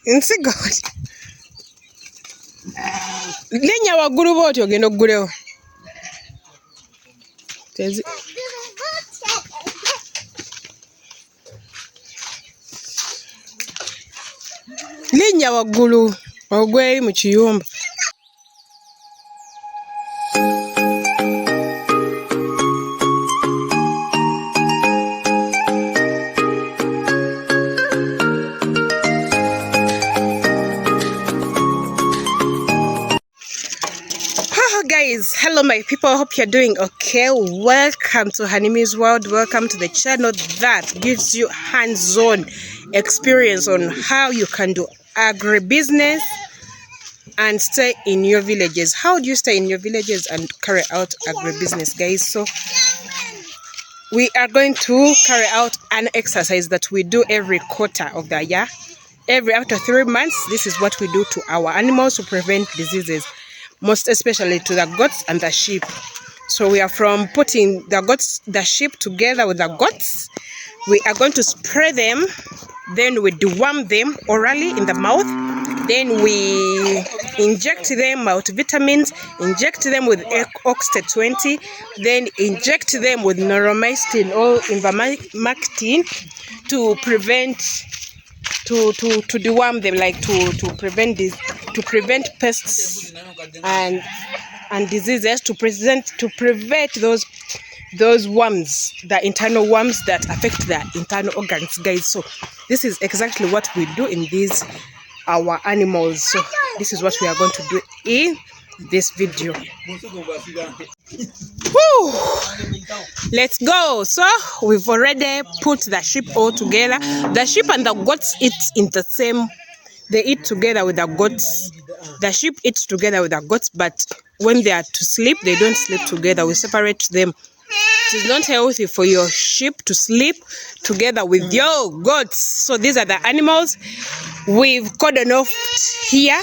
Nsi God. Lenya waggulu bw'otyo ogenda oggulewo. Linnya waggulu ogweri mu kiyumba. Guys, hello my people, I hope you're doing okay. Welcome to Hanimi's World. Welcome to the channel that gives you hands-on experience on how you can do agribusiness and stay in your villages. How do you stay in your villages and carry out agribusiness, guys? So we are going to carry out an exercise that we do every quarter of the year. After 3 months, this is what we do to our animals to prevent diseases, most especially to the goats and the sheep. So we are from putting the sheep together with the goats. We are going to spray them, then we deworm them orally in the mouth, then we inject them with vitamins, inject them with Oxted 20, then inject them with noromycin or ivermectin to prevent to deworm them, like to prevent this, to prevent pests and diseases, to prevent those worms, the internal worms that affect the internal organs, guys. So this is exactly what we do in these our animals. So this is what we are going to do in this video. Woo! Let's go. So we've already put the sheep all together. The sheep and the goats eat in the same, they eat together with the goats. The sheep eat together with the goats, but when they are to sleep, they don't sleep together. We separate them. It is not healthy for your sheep to sleep together with your goats. So these are the animals we've cordoned off here.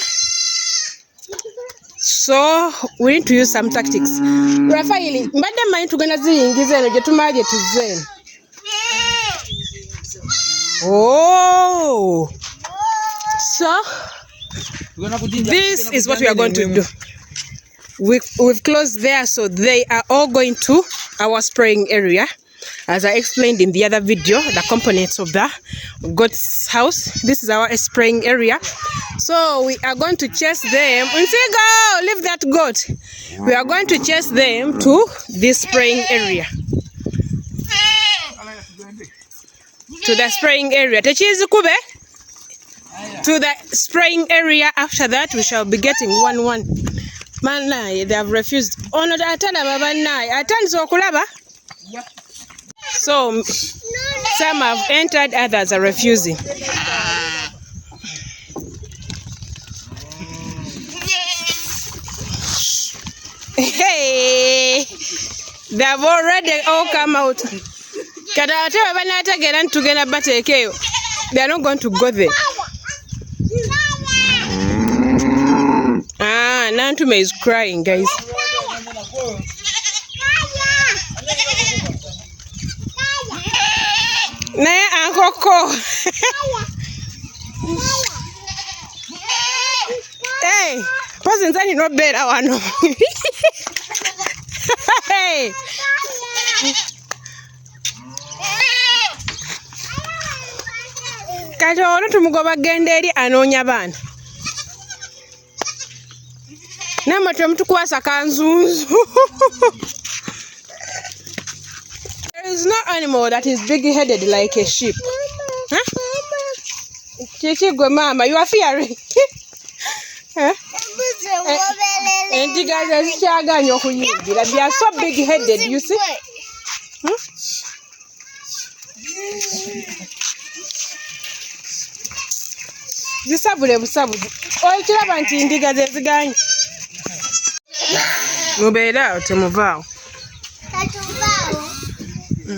So we need to use some tactics. Rafaeli, mbada mind tugana ziyingizeno je tumaje tuzeni. Oh. So this is what we are going to do. We've closed there, so they are all going to our spraying area. As I explained in the other video, the components of the goat's house. This is our spraying area. So we are going to chase them. Go, leave that goat. We are going to chase them to this spraying area. To the spraying area. To the spraying area. After that, we shall be getting one. Man, they have refused. Oh no, so some have entered, others are refusing. Hey, they have already all come out. They are not going to go there. Nantume is crying, guys. Naye ankoko. Hey, person say no better one. Hey. Kati ono tumugoba genda eri anoonya baana. Namatwe mtukwasa kanzunzu. There is no animal that is big-headed like a sheep. Huh? Chichi go mama, you are fearing. Huh? And you guys they are so big-headed, you see? Hmm?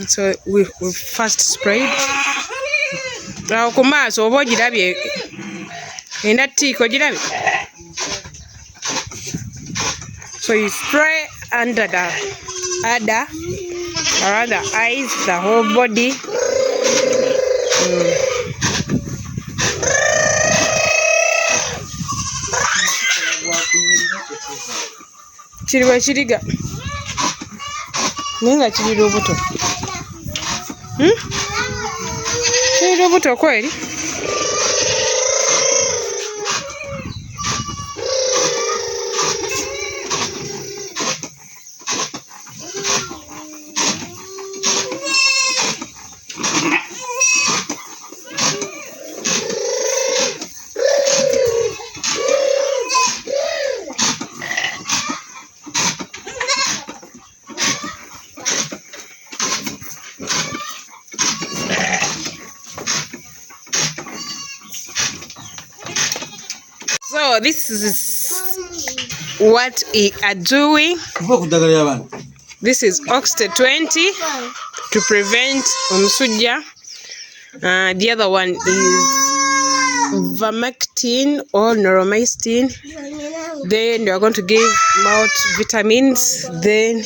So we first sprayed. So you spray under the udder, around the eyes, the whole body. Kiriwa kiriga. Nenga kirira obuto. Kirira obuto kweli? So this is what we are doing. This is Oxted 20 to prevent omusujja. The other one is vermectin or neuromycin. Then we are going to give out vitamins. Then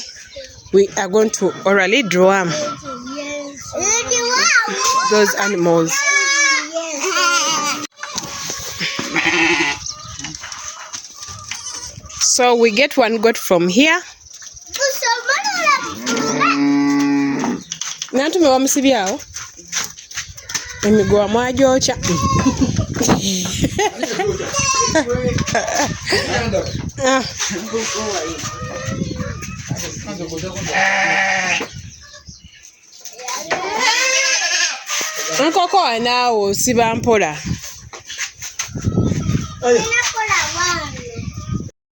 we are going to orally deworm those animals. So we get one goat from here. Natume wamusibyao emigwa mwajocha. Nkoko anaawo siba mpola.